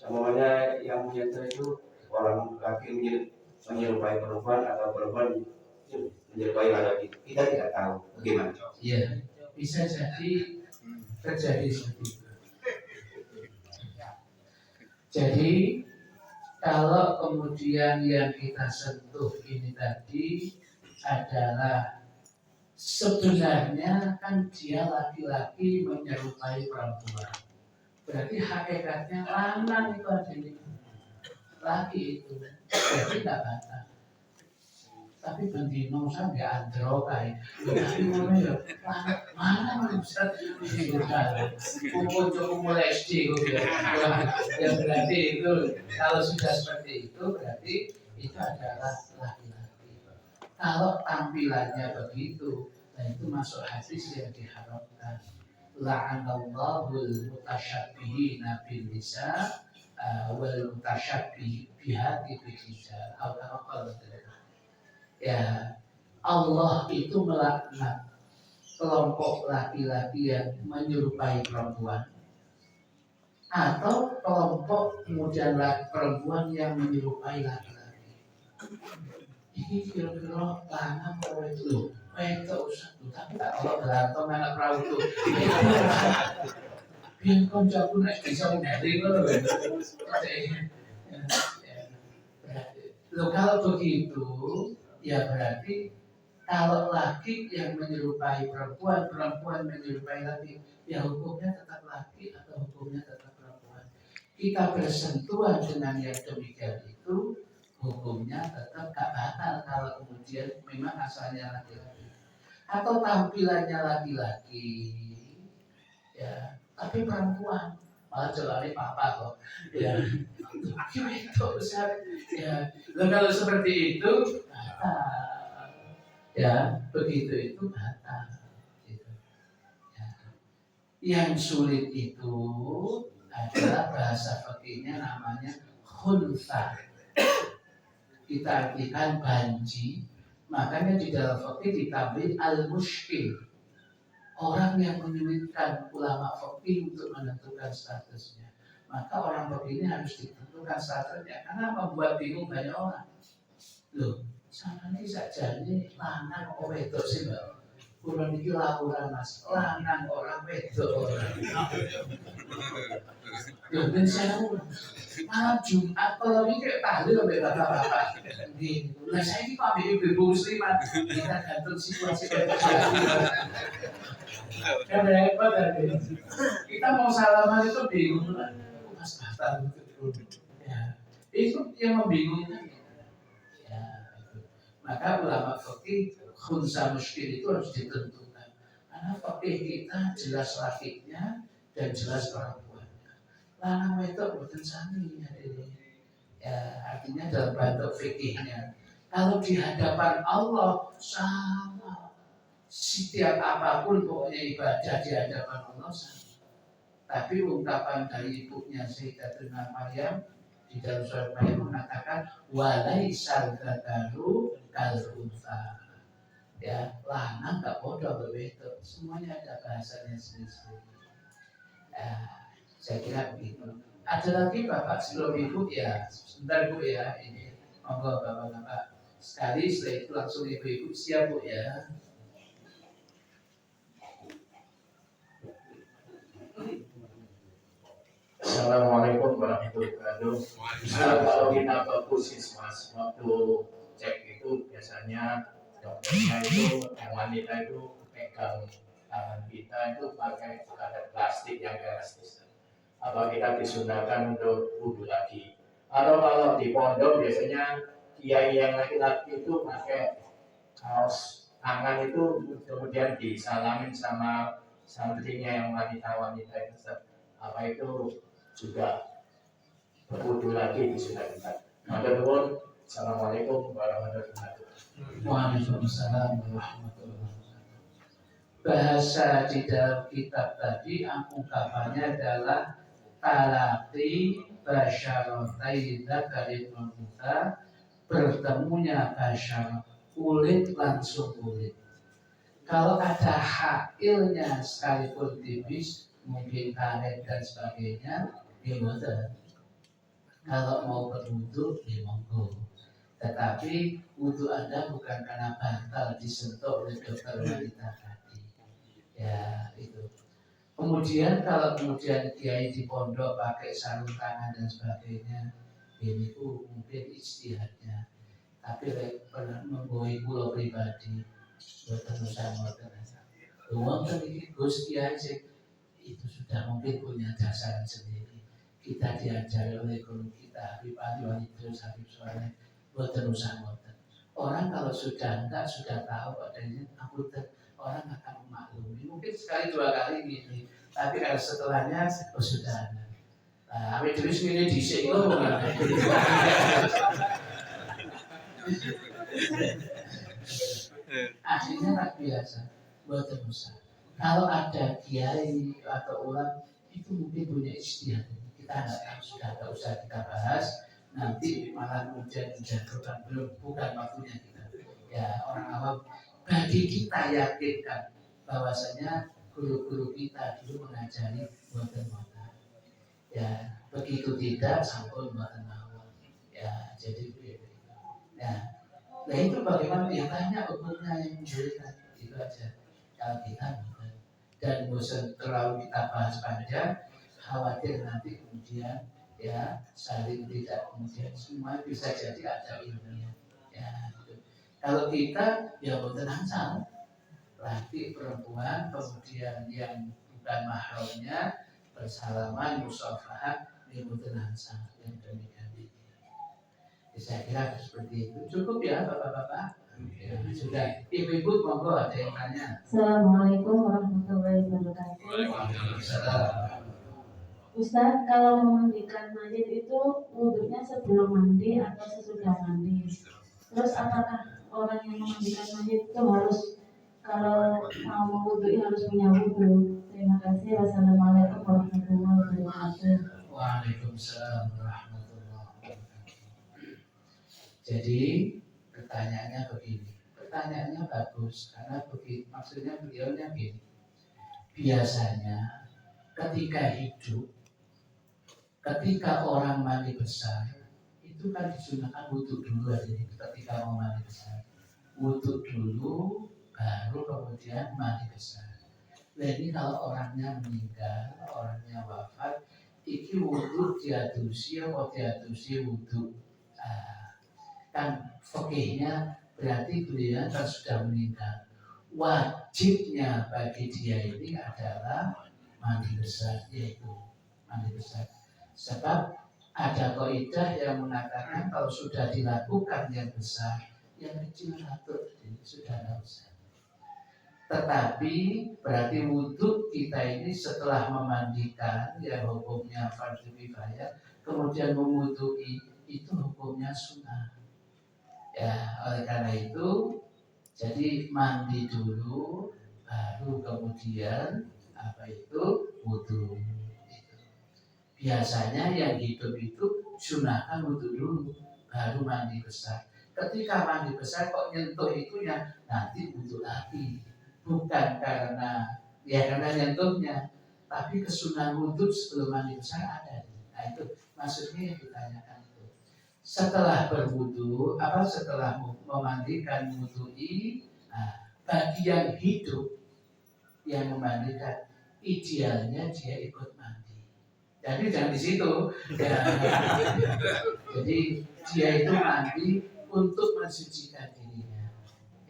Semuanya yang menyentuh itu orang laki menyerupai perempuan atau perempuan menyerupai laki. Kita tidak tahu bagaimana. Iya. Bisa jadi terjadi seperti itu. Jadi kalau kemudian yang kita sentuh ini tadi adalah sebenarnya kan dia laki-laki menyerupai perempuan. Berarti hakikatnya lanang itu adalah laki itu. Jadi tidak batal. Tapi bendino sampai andro kae. Tapi ngono ya. Mana bisa dijual. Kumpul mulai SD gitu ya. Ya berarti itu kalau sudah seperti itu berarti itu adalah laki-laki. Kalau tampilannya begitu, nah itu masuk hadis yang diharamkan. La'anallahul mutasyabbihin bil nisa wal mutasyabbihat bil rijal. Ya, Allah itu melaknat kelompok laki-laki yang menyerupai perempuan atau kelompok kemudian perempuan yang menyerupai laki-laki. Ini kira-kira lanang atau itu? Itu usah, tapi tak kalau berantem anak perahu itu. Biar koncoku nek bisa mendari ngono lho. Loh kalau begitu, ya berarti kalau laki yang menyerupai perempuan, perempuan menyerupai laki, ya hukumnya tetap laki atau hukumnya tetap perempuan. Kita bersentuhan dengan yang demikian itu, hukumnya tetap gak batal kalau kemudian memang asalnya laki-laki. Atau tampilannya laki-laki, ya, tapi perempuan. Malah celana papa kok, ya. Itu besar, ya. Dan kalau seperti itu, batal. Ya, begitu itu batal. Gitu. Ya. Yang sulit itu adalah bahasa fikihnya namanya khunsa. Kita artikan banji, makanya di dalam fikih ditambahin al-mushkil. Orang yang menyulitkan ulama fikih untuk menentukan statusnya. Maka orang fikih ini harus ditentukan statusnya karena membuat bingung banyak orang. Loh, sama ini saja ini lanang kok wedok sih mbak. Kurang iki laporan mas, lanang orang wedok orang. Loh, dan saya malam Jumat kalau ini kayak tahlil sampai bapak-bapak. Nah saya ini pak ibu muslimat, kita gantung situasi kan repot tadi. Kita mau salaman itu bingung lah. Mas batal gitu. Ya, itu yang membingungkan. Ya, itu. Maka ulama fikih khunsa muskil itu harus ditentukan. Karena fikih kita jelas lakinya dan jelas perempuannya. Lanang itu bukan sami ya, artinya dalam bentuk fikihnya. Kalau di hadapan Allah sama. Setiap apapun pokoknya ibadah di hadapan Allah sama. Tapi ungkapan dari ibunya Sayyidatuna Maryam di dalam surat Maryam mengatakan walaisal dzakaru kal untha. Ya, lanang gak bodoh begitu. Semuanya ada bahasanya sendiri-sendiri. Ya, saya kira begitu. Ada lagi Bapak sebelum Ibu ya, sebentar Bu ya ini. Monggo Bapak-bapak sekali setelah itu langsung Ibu-ibu siap Bu ya. Assalamualaikum warahmatullahi wabarakatuh. Kalau kita ke puskesmas waktu cek itu biasanya dokternya itu yang wanita itu pegang tangan kita itu pakai kadar plastik yang elastis. Apa kita disunahkan untuk wudhu lagi? Atau kalau di pondok biasanya kiai yang laki-laki itu pakai kaos tangan itu kemudian disalamin sama santrinya yang wanita-wanita itu. Apa itu juga berwudu lagi disunahkan. Matur Assalamualaikum warahmatullahi wabarakatuh. Waalaikumsalam warahmatullahi wabarakatuh. Bahasa di dalam kitab tadi ungkapannya adalah talaqi basyaratai dzakari wal untha, bertemunya basyar kulit langsung kulit. Kalau ada hakilnya sekalipun tipis, mungkin karet dan sebagainya, ya betul. Kalau mau berwudu, ya monggo. Tetapi wudu Anda bukan karena batal disentuh oleh dokter wanita tadi. Ya itu. Kemudian kalau kemudian kiai di pondok pakai sarung tangan dan sebagainya, ini mungkin ijtihadnya. Tapi pernah membawa pulau pribadi, Boten usah-usah. Uang ini Gus Kiai itu sudah mungkin punya dasar sendiri. Kita diajari oleh guru kita, Habib Ali Walidus, Habib Soleh, boten usah-usah. Orang kalau sudah tahu adanya amputen, orang akan memaklumi. Mungkin sekali dua kali gini, tapi kalau setelahnya sudah ada. Nah, Habib Idris ini disik itu aslinya luar biasa, buatan usaha. Kalau ada kiai atau ulama itu mungkin punya ijtihad. Kita nggak tahu, sudah nggak usah kita bahas. Nanti malah kemudian menjatuhkan, belum, bukan waktunya kita. Ya orang awam, bagi kita yakinkan bahwasanya guru-guru kita dulu mengajari buatan-buatan. Ya begitu tidak sampun buatan awam. Ya jadi begitu. Ya. Nah itu bagaimana dia tanya hukumnya yang menjadikan itu aja. Kalau kita bukan dan bosan terlalu kita bahas panjang, khawatir nanti kemudian ya saling tidak kemudian semua bisa jadi ada ilmunya. Ya, gitu. Kalau kita ya boten asal laki perempuan kemudian yang bukan mahramnya bersalaman musafahah ini boten asal yang demikian. Saya kira seperti itu. Cukup ya Bapak-bapak. Ya, sudah. Ibu-ibu monggo ada yang tanya. Assalamualaikum warahmatullahi wabarakatuh. Waalaikumsalam. Ustaz, kalau memandikan mayit itu wudhunya sebelum mandi atau sesudah mandi? Terus apakah orang yang memandikan mayit itu harus kalau mau mewudhui harus punya wudhu? Terima kasih. Wassalamualaikum warahmatullahi wabarakatuh. Waalaikumsalam warahmatullahi wabarakatuh. Jadi pertanyaannya begini. Pertanyaannya bagus karena begini, maksudnya beliaunya begini. Biasanya ketika orang mandi besar itu kan disunahkan wudhu dulu aja ketika mau mandi besar. Wudhu dulu baru kemudian mandi besar. Nah ini kalau orangnya meninggal, orangnya wafat, iki wudhu diadusi atau diadusi wudhu. Kan fikihnya berarti beliau kan sudah meninggal. Wajibnya bagi dia ini adalah mandi besar, yaitu mandi besar. Sebab ada kaidah yang mengatakan kalau sudah dilakukan yang besar, yang kecil atur, jadi sudah tidak usah. Tetapi berarti wudhu kita ini setelah memandikan, yang hukumnya fardhu kifayah, kemudian memwudhui itu hukumnya sunnah. Ya, oleh karena itu, jadi mandi dulu, baru kemudian wudhu. Biasanya yang hidup itu sunahkan wudhu dulu, baru mandi besar. Ketika mandi besar kok nyentuh itunya, nanti wudhu lagi. Bukan karena nyentuhnya, tapi kesunahan wudhu sebelum mandi besar ada. Nah itu maksudnya yang ditanyakan. Setelah berwudu, setelah memandikan wudhui, bagi yang hidup yang memandikan, idealnya dia ikut mandi. Jadi jangan di situ. Ya. Jadi dia itu mandi untuk mensucikan dirinya.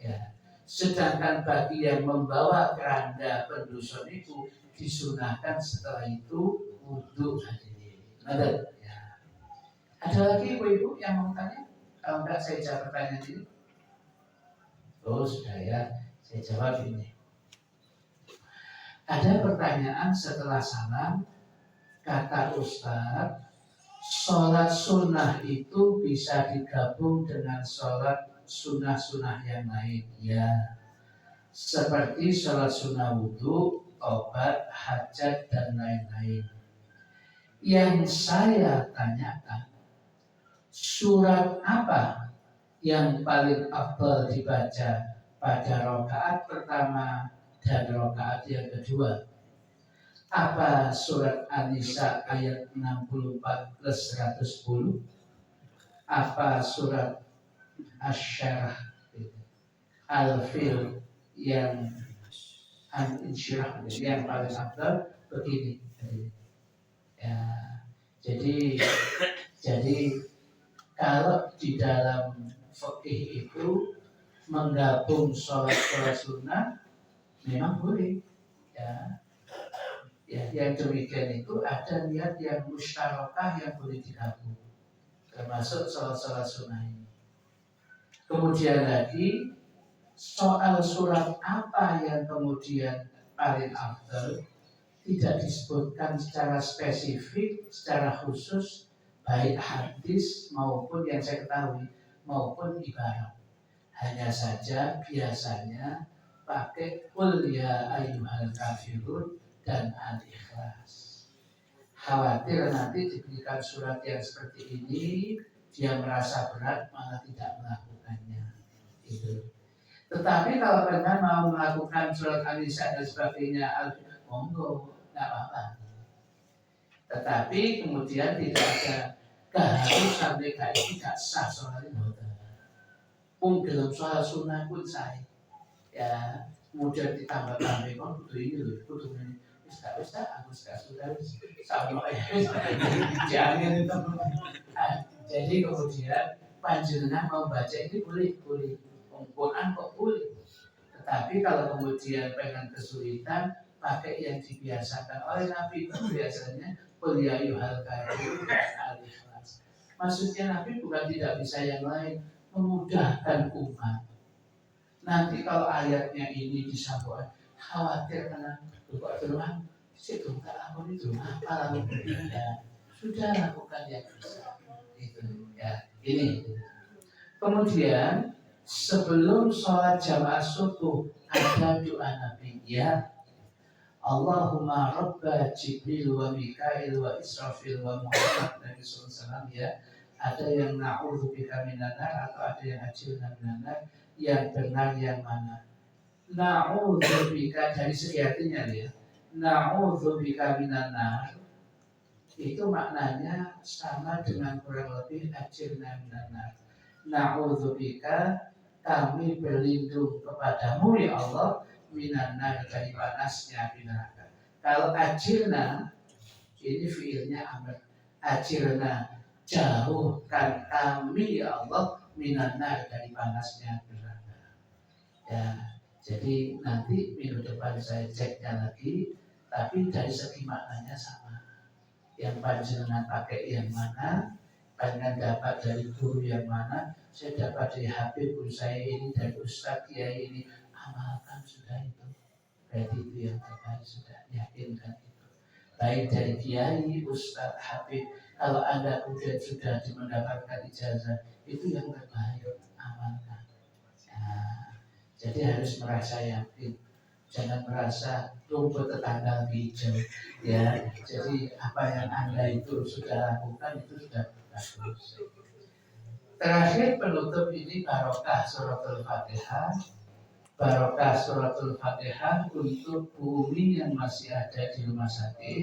Ya. Sedangkan bagi yang membawa keranda pendusun itu disunahkan setelah itu wudu sendiri. Benar? Ada lagi ibu-ibu yang mau tanya? Kalau enggak saya jawab pertanyaan ini. Oh sudah ya, saya jawab ini. Ada pertanyaan setelah salam, kata Ustaz, sholat sunnah itu bisa digabung dengan sholat sunnah-sunnah yang lain. Ya, seperti sholat sunnah wudhu, obat, hajat, dan lain-lain. Yang saya tanyakan, surat apa yang paling afdal dibaca pada rakaat pertama dan rakaat yang kedua? Apa surat An-Nisa ayat 64 plus 110? Apa surat Asy-Syarah Al-Fil yang Al-Insyirah yang paling afdal? Begini. Ya, jadi kalau di dalam fikih itu menggabung sholat sunnah memang boleh. Ya, yang demikian itu ada niat yang musyarakah yang boleh digabung, termasuk sholat sunnah ini. Kemudian lagi soal surat apa yang kemudian paling afdal tidak disebutkan secara spesifik, secara khusus, baik hadis maupun yang saya ketahui maupun ibarat. Hanya saja biasanya pakai qul ya ayyuhal kafirun dan al-ikhlas. Khawatir nanti diberikan surat yang seperti ini, dia merasa berat malah tidak melakukannya. Itu. Tetapi kalau pernah mau melakukan surat An-Nisa dan sebagainya, monggo, nggak apa-apa. Tetapi kemudian tidak ada keharusan mereka itu tidak sah sholat itu. Dalam sholat sunnah pun sah. Ya, kemudian ditambah-tambah kudu ini loh, kudu ini. Ustaz, aku sudah sama ya. Jangan itu. Jadi kemudian panjenengan mau baca ini boleh. Quran kok boleh. Tetapi kalau kemudian pengen kesulitan, pakai yang dibiasakan oleh Nabi itu biasanya qul ya ayyuhal kafirun al-ikhlas. Maksudnya Nabi bukan tidak bisa yang lain, memudahkan umat. Nanti kalau ayatnya ini disambung, khawatir karena kok Tuhan situ tak aku itu apa lalu ya, sudah lakukan yang bisa itu ya ini. Kemudian sebelum sholat jamaah subuh ada doa Nabi ya Allahumma rabba Jibril wa Mikail wa Israfil wa Muhammad Nabi SAW ya. Ada yang na'udzubika minan nar atau ada yang ajilna minan nar, yang benar yang mana? Na'udzubika dari segi artinya ya. Na'udzubika minan nar itu maknanya sama dengan kurang lebih ajilna minan nar. Na'udzubika, kami berlindung kepadamu ya Allah minan nar, dari panasnya api neraka. Kalau ajilna ini fiilnya amr. Ajilna, jauhkan kami ya Allah minan nar, dari panasnya api neraka. Ya, jadi nanti minggu depan saya ceknya lagi, tapi dari segi maknanya sama. Yang panjenengan pakai yang mana, panjenengan dapat dari guru yang mana, saya dapat dari Habib guru saya ini, dari Ustadz Kiai ini, amalkan sudah itu. Berarti itu yang terbaik, sudah yakinkan itu. Baik dari Kiai, Ustadz, Habib, kalau Anda kemudian sudah mendapatkan ijazah, itu yang terbaik, amalkan. Nah, jadi harus merasa yakin, jangan merasa rumput tetangga hijau. Ya, jadi apa yang Anda itu sudah lakukan itu sudah bagus. Terakhir penutup ini barokah suratul Fatihah. Barokah suratul Fatihah untuk bumi yang masih ada di rumah sakit.